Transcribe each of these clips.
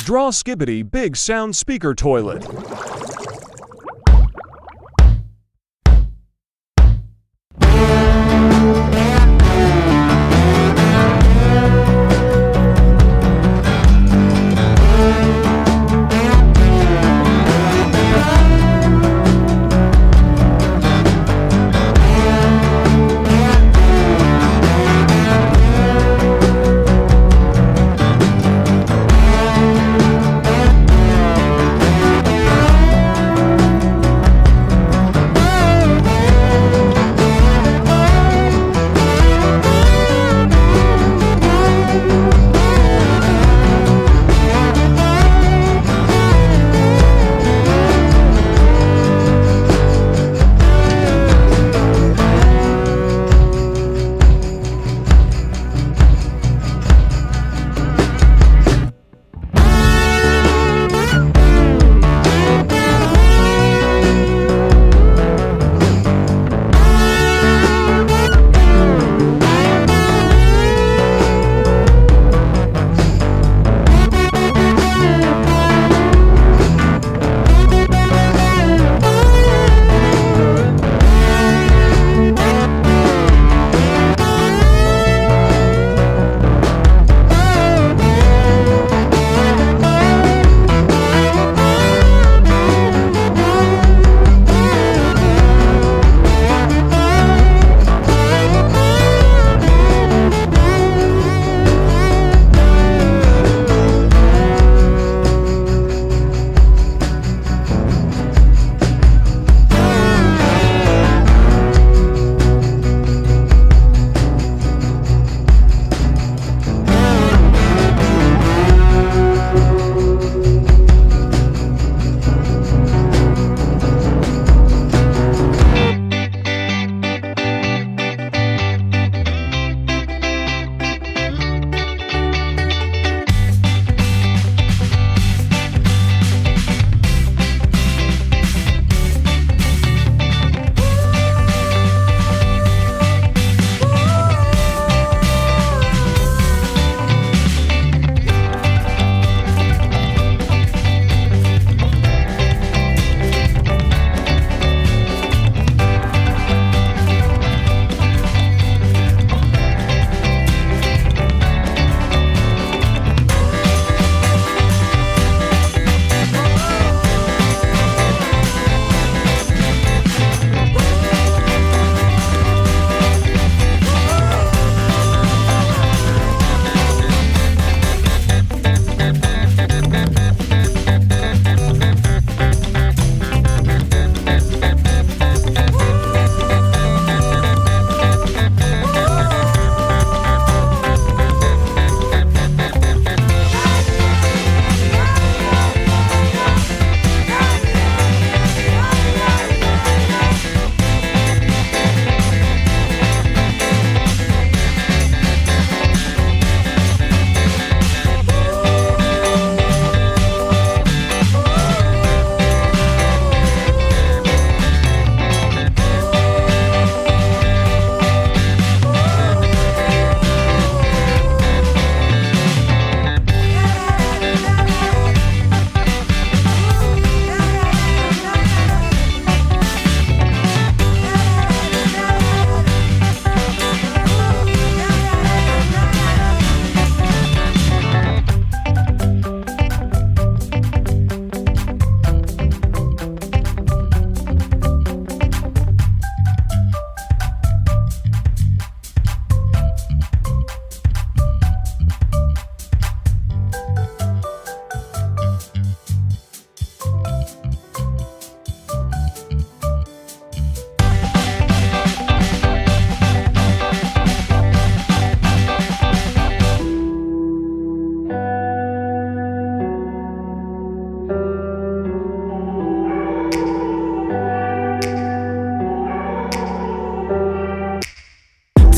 Draw Skibidi big sound speaker toilet.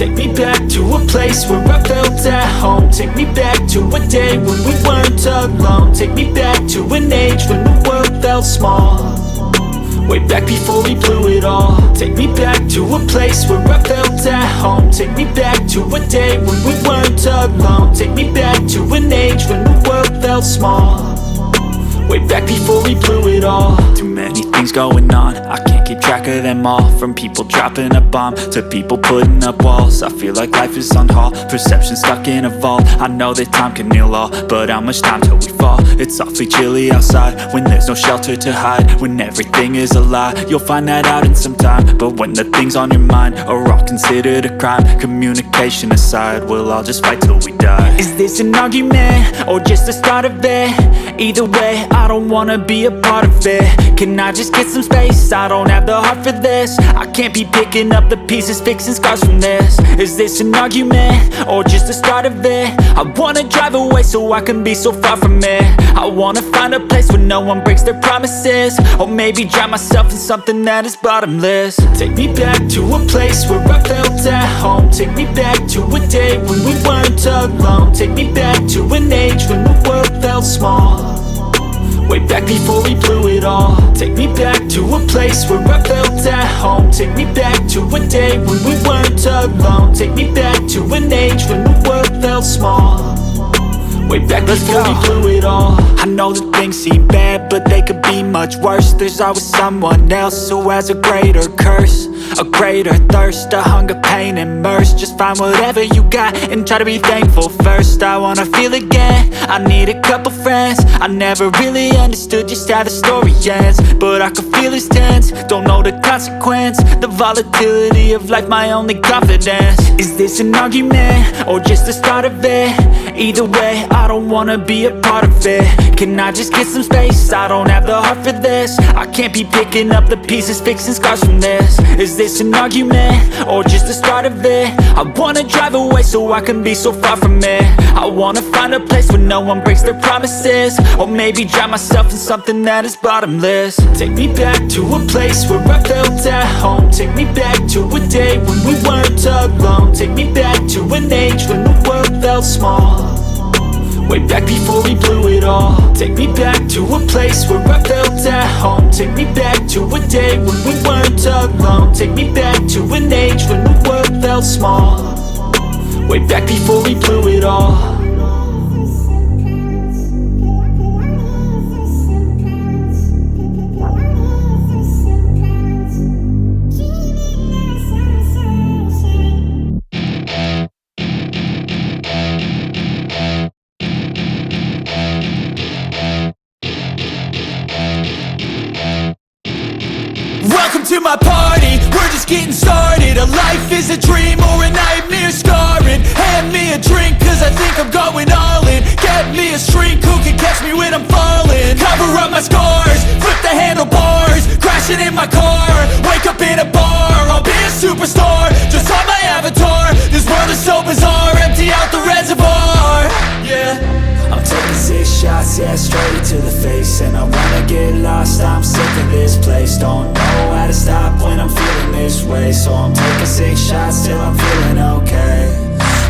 Take me back to a place where I felt at home. Take me back to a day when we weren't alone. Take me back to an age when the world felt small. way back before we blew it all. Take me back to a place where I felt at home. Take me back to a day when we weren't alone. Take me back to an age when the world felt small, way back before we blew it all. Too many things going on, I can't keep track of them all. From people dropping a bomb to people putting up walls. I feel like life is on hold, perception stuck in a vault. I know that time can heal all, but how much time till we fall? It's awfully chilly outside when there's no shelter to hide. When everything is a lie, you'll find that out in some time. But when the things on your mind are all considered a crime, communication aside, we'll all just fight till we die. Is this an argument or just the start of it? Either way, I don't wanna be a part of it. Can I just get some space? I don't have the heart for this. I can't be picking up the pieces, fixing scars from this. Is this an argument or just the start of it? I wanna drive away so I can be so far from it. I wanna find a place where no one breaks their promises, or maybe drown myself in something that is bottomless. Take me back to a place where I felt at home. Take me back to a day when we weren't alone. Take me back to an age when the world felt small, way back before we blew it all. Take me back to a place where I felt at home. Take me back to a day when we weren't alone. Take me back to an age when the world felt small, way back before we blew it all. I know that things seem bad, but they could be much worse. There's always someone else who has a greater curse, a greater thirst, a hunger, pain, and mercy. Just find whatever you got and try to be thankful first. I wanna feel again, I need a couple friends. I never really understood just how the story ends, but I can feel it's tense, don't know the consequence. The volatility of life, my only confidence. Is this an argument or just the start of it? Either way, I don't wanna be a part of it. Can I just get some space? I don't have the heart for this. I can't be picking up the pieces, fixing scars from this. Is this an argument or just the start of it? I wanna drive away so I can be so far from it. I wanna find a place where no one breaks their promises, or maybe drown myself in something that is bottomless. Take me back to a place where I felt at home. Take me back to a day when we weren't alone. Take me back to an age when the world felt small, way back before we blew it all. Take me back to a place where I felt at home. Take me back to a day when we weren't alone. Take me back to an age when the world felt small, way back before we blew it all. Welcome to my party, we're just getting started. A life is a dream or a nightmare scarring. Hand me a drink cause I think I'm going all in. Get me a shrink who can catch me when I'm falling. Cover up my scars, flip the handlebars, crashing in my car, wake up in a bar. I'll be a superstar, just on my avatar. This world is so bizarre, empty out the reservoir. Yeah, I'm taking 6 shots, yeah, straight to the face. And I wanna get lost, I'm sick of this place. Don't know how to stop when I'm feeling this way, so I'm taking 6 shots till I'm feeling okay.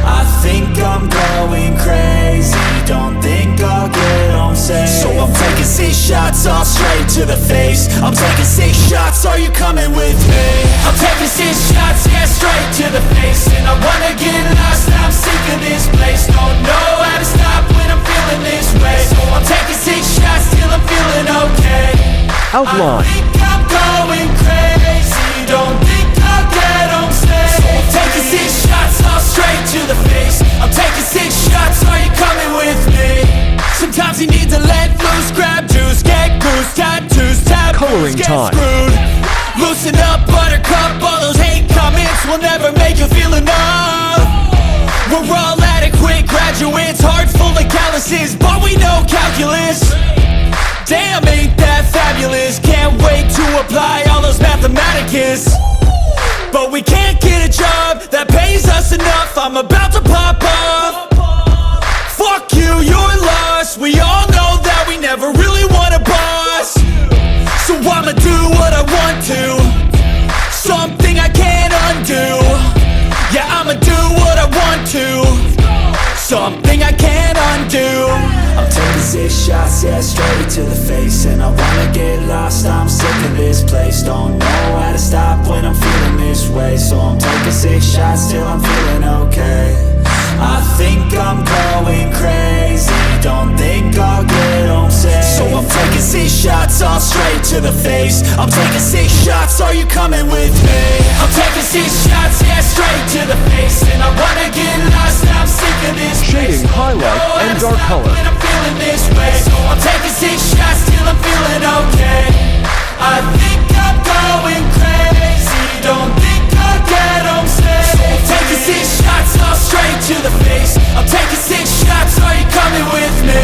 I think I'm going crazy, don't think I'll get home safe. So I'm taking 6 shots, all straight to the face. I'm taking 6 shots, are you coming with me? I'm taking 6 shots, yeah, straight to the face. And I wanna get lost, I'm sick of this place. Don't know how to stop when I'm feeling this way, so I'm taking 6 shots till I'm feeling okay. Outline. I think I'm going crazy, don't think I'll get home safe. So I'm taking 6 shots, all straight to the face. I'm taking 6 shots, are you coming with me? Sometimes you need to let loose, grab juice, get goose, tattoos, taboos, Coloring get time. screwed. Loosen up, buttercup, all those hate comments will never make you feel enough. We're all adequate graduates, hearts full of calluses, but we know calculus. Damn, ain't that fabulous? Can't wait to apply all those mathematicus. But we can't get a job that pays us enough. I'm about to pop up. Fuck you, you're lost. We all know that we never really want a boss, so I'ma do what I want to, something I can't undo. Yeah, I'ma do what I want to, something I can't undo. I'm taking 6 shots, yeah, straight to the face. And I wanna get lost, I'm sick of this place. Don't know how to stop when I'm feeling this way. So I'm taking 6 shots till I'm feeling okay. I think I'm going crazy, don't think I'll get home safe. So I'm taking 6 shots, all straight to the face. I'm taking 6 shots, are you coming with me? I'm taking 6 shots, yeah, straight to the face. And I wanna get lost, I'm sick of this place. Shading, highlight, and dark color. When I'm feeling this way. So I'm taking 6 shots till I'm feeling okay. I think I'm going crazy, don't think I'll get home safe. So I'm taking 6 shots, all straight to the face. I'm taking 6 shots, are you coming with me?